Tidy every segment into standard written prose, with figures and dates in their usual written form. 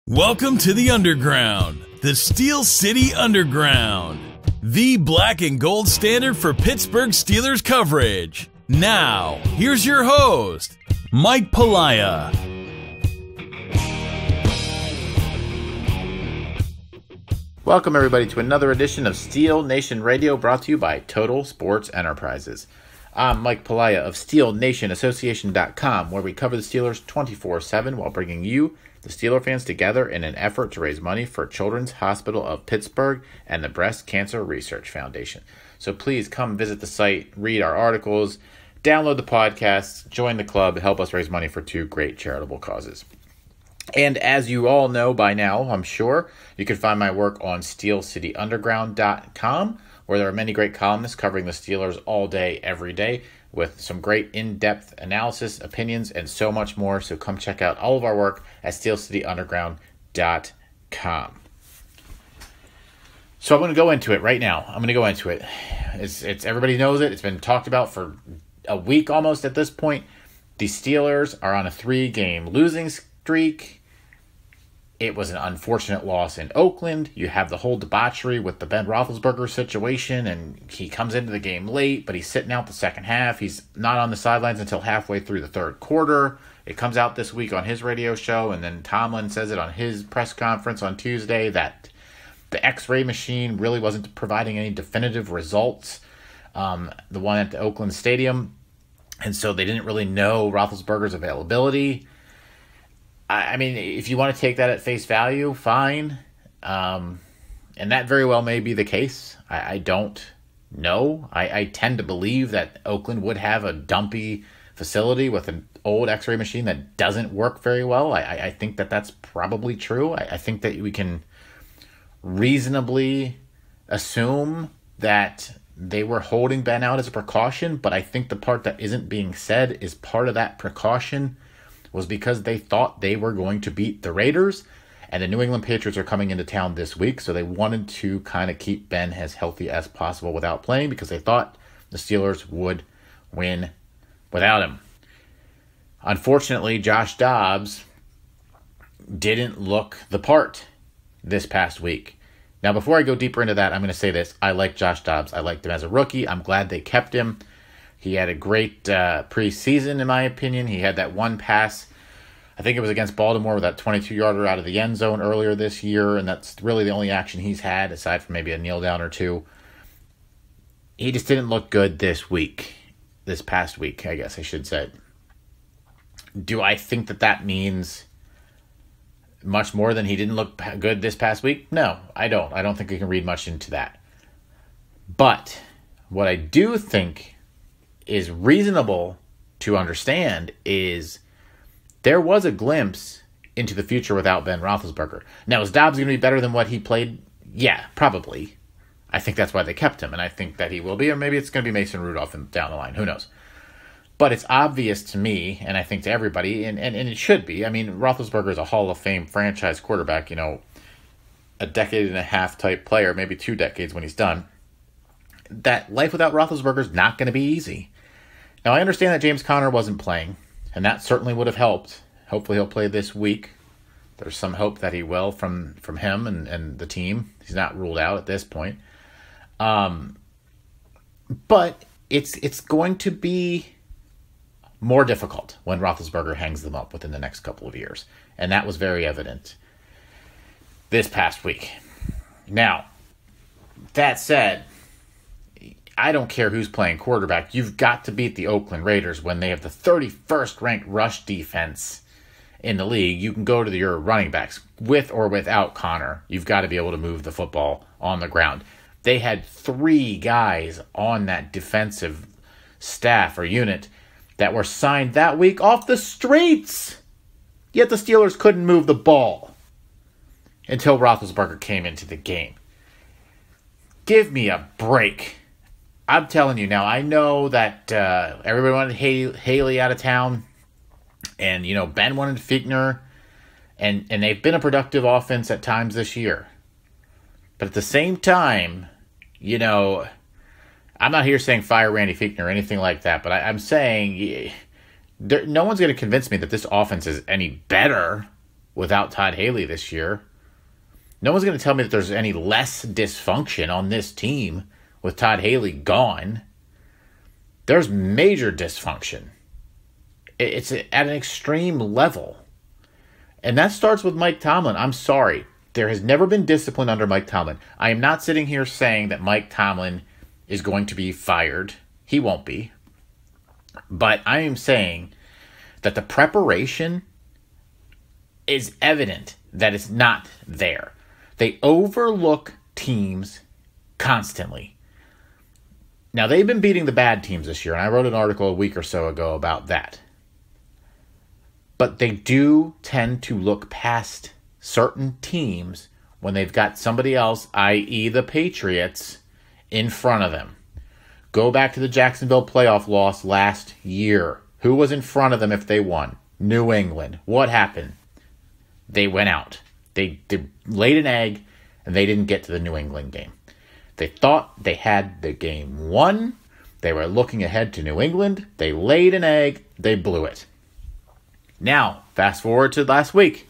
Welcome to the Underground, the Steel City Underground, the black and gold standard for Pittsburgh Steelers coverage. Now, here's your host, Mike Pelaia. Welcome everybody to another edition of Steel Nation Radio, brought to you by Total Sports Enterprises. I'm Mike Pelaia of SteelNationAssociation.com, where we cover the Steelers 24/7 while bringing you, the Steeler fans, together in an effort to raise money for Children's Hospital of Pittsburgh and the Breast Cancer Research Foundation. So please come visit the site, read our articles, download the podcasts, join the club, help us raise money for two great charitable causes. And as you all know by now, I'm sure, you can find my work on SteelCityUnderground.com, where there are many great columnists covering the Steelers all day, every day, with some great in-depth analysis, opinions, and so much more. So come check out all of our work at SteelCityUnderground.com. So I'm going to go into it right now. It's everybody knows it. It's been talked about for a week almost at this point. The Steelers are on a 3-game losing streak. It was an unfortunate loss in Oakland. You have the whole debauchery with the Ben Roethlisberger situation, and he comes into the game late, but he's sitting out the second half. He's not on the sidelines until halfway through the third quarter. It comes out this week on his radio show, and then Tomlin says it on his press conference on Tuesday that the X-ray machine really wasn't providing any definitive results, the one at the Oakland Stadium, and so they didn't really know Roethlisberger's availability. I mean, if you want to take that at face value, fine. And that very well may be the case. I don't know. I tend to believe that Oakland would have a dumpy facility with an old X-ray machine that doesn't work very well. I think that that's probably true. I think that we can reasonably assume that they were holding Ben out as a precaution, but I think the part that isn't being said is part of that precaution was because they thought they were going to beat the Raiders, and the New England Patriots are coming into town this week, so they wanted to kind of keep Ben as healthy as possible without playing because they thought the Steelers would win without him. Unfortunately, Josh Dobbs didn't look the part this past week. Now, before I go deeper into that, I'm going to say this. I like Josh Dobbs. I liked him as a rookie. I'm glad they kept him. He had a great preseason, in my opinion. He had that one pass, I think it was against Baltimore, with that 22-yarder out of the end zone earlier this year, and that's really the only action he's had, aside from maybe a kneel down or two. He just didn't look good this past week, I guess I should say. Do I think that means much more than he didn't look good this past week? No, I don't. I don't think we can read much into that. But what I do think is reasonable to understand is there was a glimpse into the future without Ben Roethlisberger. Now, is Dobbs going to be better than what he played? Yeah, probably. I think that's why they kept him, and I think that he will be, or maybe it's going to be Mason Rudolph down the line. Who knows? But it's obvious to me, and I think to everybody, and it should be. I mean, Roethlisberger is a Hall of Fame franchise quarterback, a decade and a half type player, maybe 2 decades when he's done. That life without Roethlisberger is not going to be easy. Now, I understand that James Conner wasn't playing, and that certainly would have helped. Hopefully he'll play this week. There's some hope that he will from him and the team. He's not ruled out at this point. But it's going to be more difficult when Roethlisberger hangs them up within the next couple of years. And that was very evident this past week. Now, that said, I don't care who's playing quarterback. You've got to beat the Oakland Raiders when they have the 31st ranked rush defense in the league. You can go to your running backs with or without Connor. You've got to be able to move the football on the ground. They had 3 guys on that defensive staff or unit that were signed that week off the streets. Yet the Steelers couldn't move the ball until Roethlisberger came into the game. Give me a break. I'm telling you now, I know that everybody wanted Haley out of town, and, Ben wanted Fichtner, and they've been a productive offense at times this year. But at the same time, I'm not here saying fire Randy Fichtner or anything like that, but I'm saying no one's going to convince me that this offense is any better without Todd Haley this year. No one's going to tell me that there's any less dysfunction on this team with Todd Haley gone. There's major dysfunction. It's at an extreme level. And that starts with Mike Tomlin. I'm sorry. There has never been discipline under Mike Tomlin. I am not sitting here saying that Mike Tomlin is going to be fired. He won't be. But I am saying that the preparation is evident that it's not there. They overlook teams constantly. Now, they've been beating the bad teams this year, and I wrote an article a week or so ago about that. But they do tend to look past certain teams when they've got somebody else, i.e. the Patriots, in front of them. Go back to the Jacksonville playoff loss last year. Who was in front of them if they won? New England. What happened? They went out. They laid an egg, and they didn't get to the New England game. They thought they had the game won. They were looking ahead to New England. They laid an egg. They blew it. Now, fast forward to last week.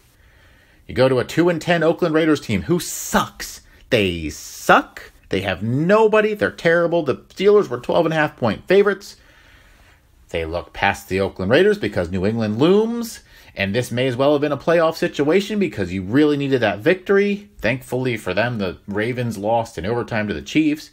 You go to a 2-10 Oakland Raiders team who sucks. They suck. They have nobody. They're terrible. The Steelers were 12.5-point favorites. They look past the Oakland Raiders because New England looms. And this may as well have been a playoff situation because you really needed that victory. Thankfully for them, the Ravens lost in overtime to the Chiefs.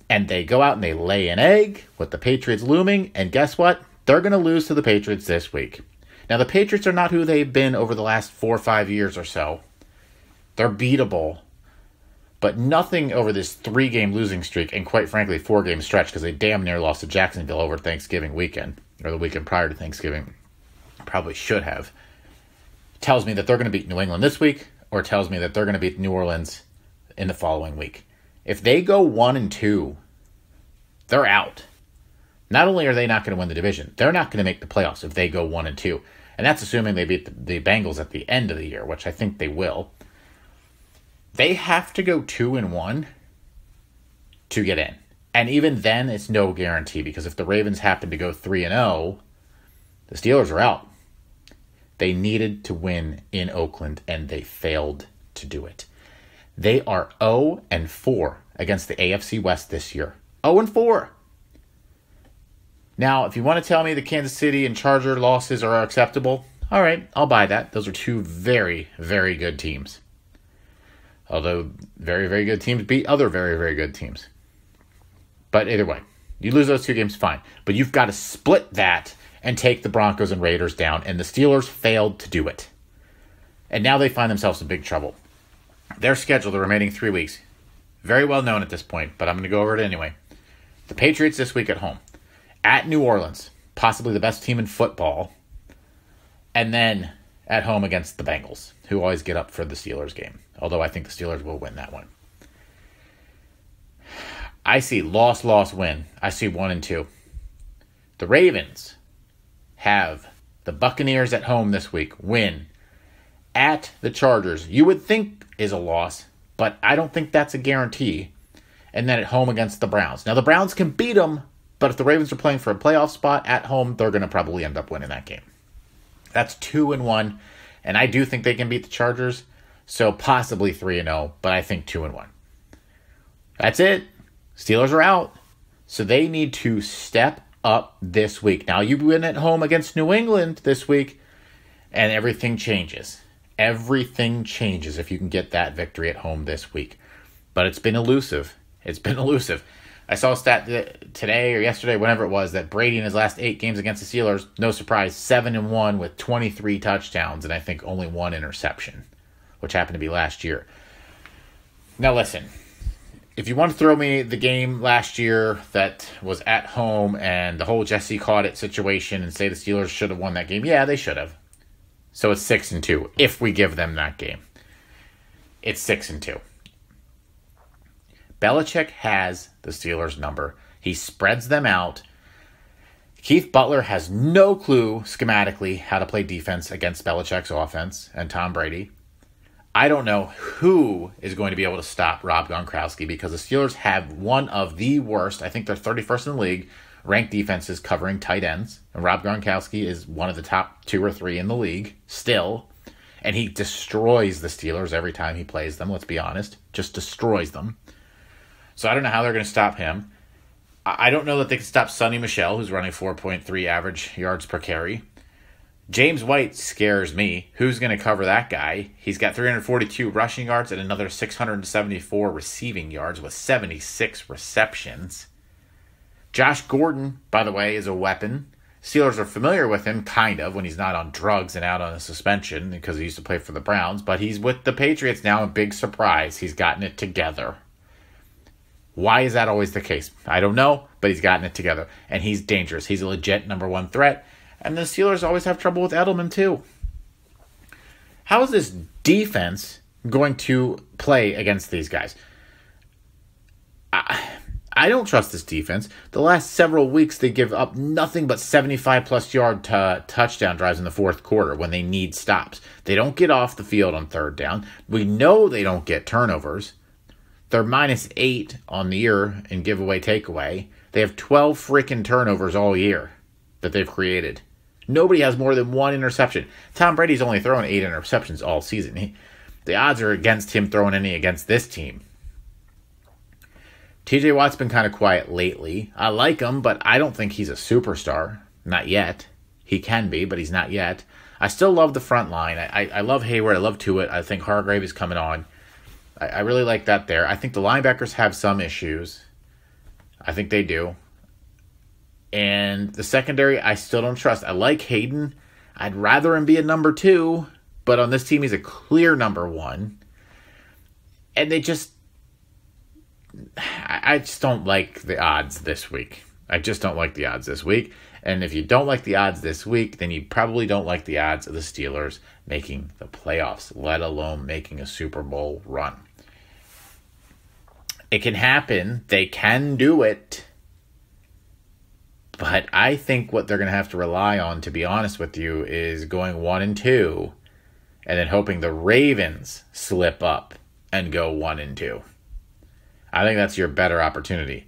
And they go out and they lay an egg with the Patriots looming. And guess what? They're going to lose to the Patriots this week. Now, the Patriots are not who they've been over the last 4 or 5 years or so. They're beatable. But nothing over this 3-game losing streak, and quite frankly, 4-game stretch, because they damn near lost to Jacksonville over Thanksgiving weekend, or the weekend prior to Thanksgiving. Probably should have. Tells me that they're going to beat New England this week, or tells me that they're going to beat New Orleans in the following week. If they go 1-2, they're out. Not only are they not going to win the division, they're not going to make the playoffs if they go 1-2. And that's assuming they beat the Bengals at the end of the year, which I think they will. They have to go 2-1 to get in. And even then, it's no guarantee, because if the Ravens happen to go 3-0, the Steelers are out. They needed to win in Oakland, and they failed to do it. They are 0-4 against the AFC West this year. 0-4. Now, if you want to tell me the Kansas City and Charger losses are acceptable, all right, I'll buy that. Those are two very, very good teams. Although very, very good teams beat other very, very good teams. But either way, you lose those 2 games, fine. But you've got to split that and take the Broncos and Raiders down, and the Steelers failed to do it. And now they find themselves in big trouble. Their schedule, the remaining 3 weeks, very well known at this point, but I'm going to go over it anyway. The Patriots this week at home. At New Orleans, possibly the best team in football. And then at home against the Bengals, who always get up for the Steelers game. Although I think the Steelers will win that one. I see loss, win. I see 1-2. The Ravens have the Buccaneers at home this week, win. At the Chargers, you would think is a loss, but I don't think that's a guarantee. And then at home against the Browns. Now, the Browns can beat them, but if the Ravens are playing for a playoff spot at home, they're going to probably end up winning that game. That's 2-1, and I do think they can beat the Chargers, so possibly 3-0, but I think 2-1. That's it. Steelers are out, so they need to step up this week. Now, you win at home against New England this week, and everything changes. Everything changes if you can get that victory at home this week. But it's been elusive. It's been elusive. I saw a stat today or yesterday, whenever it was, that Brady in his last 8 games against the Steelers, no surprise, 7-1 with 23 touchdowns and I think only 1 interception, which happened to be last year. Now listen, if you want to throw me the game last year that was at home and the whole Jesse caught it situation and say the Steelers should have won that game, yeah, they should have. So it's 6-2 if we give them that game. It's 6-2. Belichick has the Steelers' number. He spreads them out. Keith Butler has no clue schematically how to play defense against Belichick's offense and Tom Brady. I don't know who is going to be able to stop Rob Gronkowski because the Steelers have one of the worst, I think they're 31st in the league, ranked defenses covering tight ends. And Rob Gronkowski is one of the top 2 or 3 in the league still. And he destroys the Steelers every time he plays them, let's be honest. Just destroys them. So I don't know how they're going to stop him. I don't know that they can stop Sonny Michel, who's running 4.3 average yards per carry. James White scares me. Who's going to cover that guy? He's got 342 rushing yards and another 674 receiving yards with 76 receptions. Josh Gordon, by the way, is a weapon. Steelers are familiar with him, kind of, when he's not on drugs and out on a suspension because he used to play for the Browns. But he's with the Patriots now, a big surprise. He's gotten it together. Why is that always the case? I don't know, but he's gotten it together. And he's dangerous. He's a legit number one threat. And the Steelers always have trouble with Edelman, too. How is this defense going to play against these guys? I don't trust this defense. The last several weeks, they give up nothing but 75-plus yard touchdown drives in the fourth quarter when they need stops. They don't get off the field on third down. We know they don't get turnovers. They're -8 on the year in giveaway takeaway. They have 12 freaking turnovers all year that they've created. Nobody has more than one interception. Tom Brady's only thrown 8 interceptions all season. The odds are against him throwing any against this team. TJ Watt's been kind of quiet lately. I like him, but I don't think he's a superstar. Not yet. He can be, but he's not yet. I still love the front line. I love Hayward. I love Tuitt. I think Hargrave is coming on. I really like that there. I think the linebackers have some issues. I think they do. And the secondary, I still don't trust. I like Hayden. I'd rather him be a number 2, but on this team, he's a clear number 1. And I just don't like the odds this week. I just don't like the odds this week. And if you don't like the odds this week, then you probably don't like the odds of the Steelers making the playoffs, let alone making a Super Bowl run. It can happen. They can do it. But I think what they're going to have to rely on, to be honest with you, is going 1-2 and then hoping the Ravens slip up and go 1-2. I think that's your better opportunity.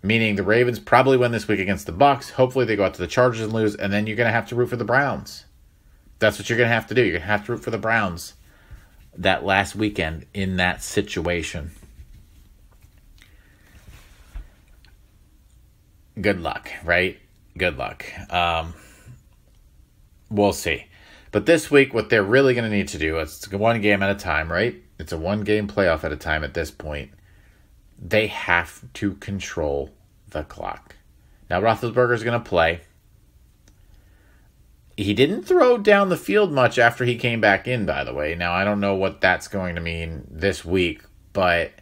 Meaning the Ravens probably win this week against the Bucs. Hopefully they go out to the Chargers and lose, and then you're going to have to root for the Browns. That's what you're going to have to do. You're going to have to root for the Browns that last weekend in that situation. Good luck, right? Good luck. We'll see. But this week, what they're really going to need to do, it's one game at a time, right? It's a one-game playoff at a time at this point. They have to control the clock. Now, Roethlisberger's going to play. He didn't throw down the field much after he came back in, by the way. Now, I don't know what that's going to mean this week, but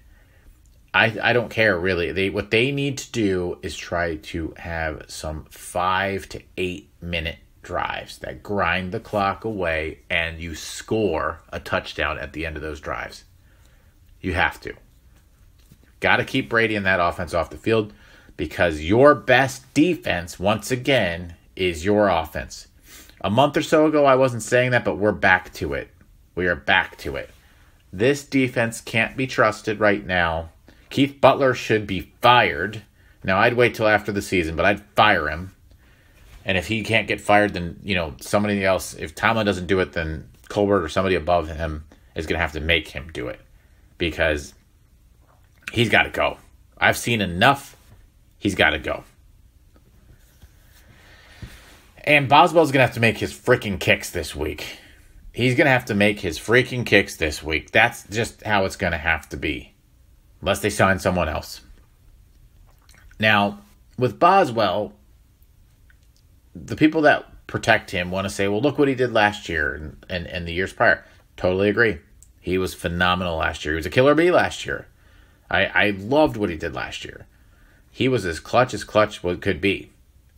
I don't care, really. What they need to do is try to have some 5 to 8 minute drives that grind the clock away, and you score a touchdown at the end of those drives. You have to. Got to keep Brady and that offense off the field because your best defense, once again, is your offense. A month or so ago, I wasn't saying that, but we're back to it. We are back to it. This defense can't be trusted right now. Keith Butler should be fired. Now, I'd wait till after the season, but I'd fire him. And if he can't get fired, then, somebody else, if Tomlin doesn't do it, then Colbert or somebody above him is going to have to make him do it because he's got to go. I've seen enough. He's got to go. And Boswell's going to have to make his freaking kicks this week. He's going to have to make his freaking kicks this week. That's just how it's going to have to be. Unless they sign someone else. Now, with Boswell, the people that protect him want to say, well, look what he did last year and the years prior. Totally agree. He was phenomenal last year. He was a killer bee last year. I loved what he did last year. He was as clutch could be.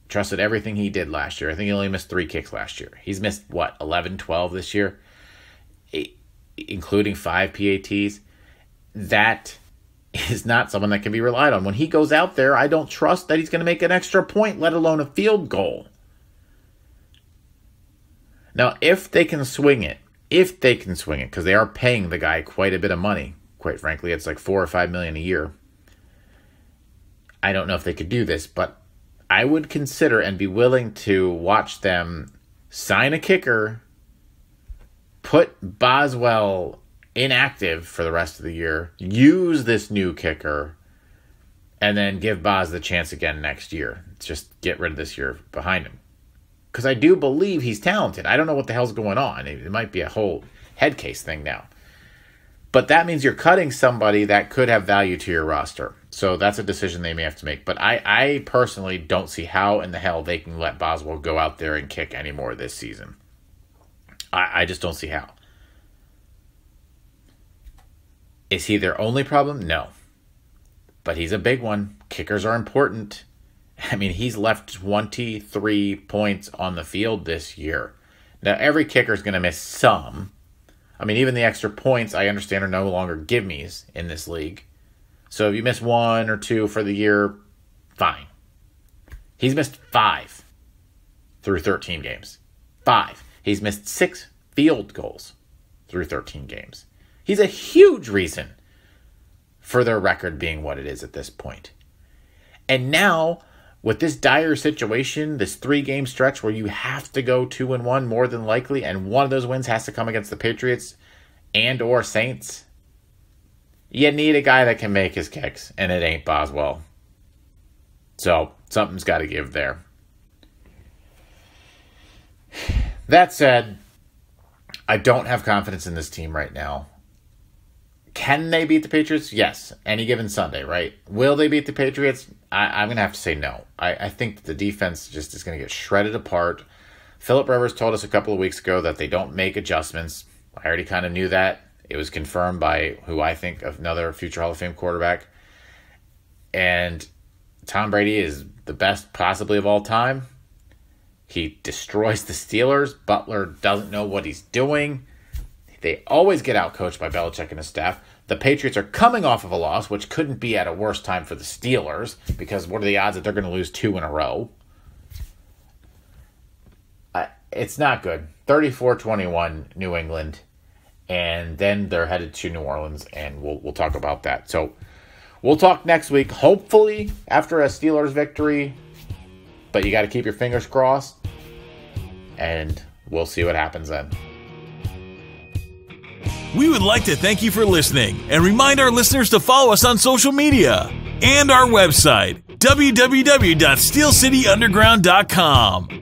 Trusted everything he did last year. I think he only missed 3 kicks last year. He's missed, 11, 12 this year? Including 5 PATs. That is not someone that can be relied on. When he goes out there, I don't trust that he's going to make an extra point, let alone a field goal. Now, if they can swing it, because they are paying the guy quite a bit of money, quite frankly, it's like $4 or $5 million a year. I don't know if they could do this, but I would consider and be willing to watch them sign a kicker put Boswell inactive for the rest of the year, use this new kicker, and then give Bos the chance again next year. Just get rid of this year behind him. Because I do believe he's talented. I don't know what the hell's going on. It might be a whole head case thing now. But that means you're cutting somebody that could have value to your roster. So that's a decision they may have to make. But I personally don't see how in the hell they can let Boswell go out there and kick anymore this season. I just don't see how. Is he their only problem? No. But he's a big one. Kickers are important. I mean, he's left 23 points on the field this year. Now, every kicker is going to miss some. I mean, even the extra points, I understand, are no longer give-me's in this league. So if you miss 1 or 2 for the year, fine. He's missed 5 through 13 games. 5. He's missed 6 field goals through 13 games. He's a huge reason for their record being what it is at this point. And now, with this dire situation, this 3-game stretch where you have to go 2-1 more than likely, and one of those wins has to come against the Patriots and or Saints, you need a guy that can make his kicks, and it ain't Boswell. So, something's got to give there. That said, I don't have confidence in this team right now. Can they beat the Patriots? Yes. Any given Sunday, right? Will they beat the Patriots? I'm going to have to say no. I think that the defense just is going to get shredded apart. Philip Rivers told us a couple of weeks ago that they don't make adjustments. I already kind of knew that. It was confirmed by who I think of another future Hall of Fame quarterback. And Tom Brady is the best possibly of all time. He destroys the Steelers. Butler doesn't know what he's doing. They always get outcoached by Belichick and his staff. The Patriots are coming off of a loss, which couldn't be at a worse time for the Steelers, because what are the odds that they're going to lose 2 in a row? It's not good. 34-21 New England, and then they're headed to New Orleans, and we'll talk about that. So we'll talk next week, hopefully after a Steelers victory, but you got to keep your fingers crossed, and we'll see what happens then. We would like to thank you for listening and remind our listeners to follow us on social media and our website, www.steelcityunderground.com.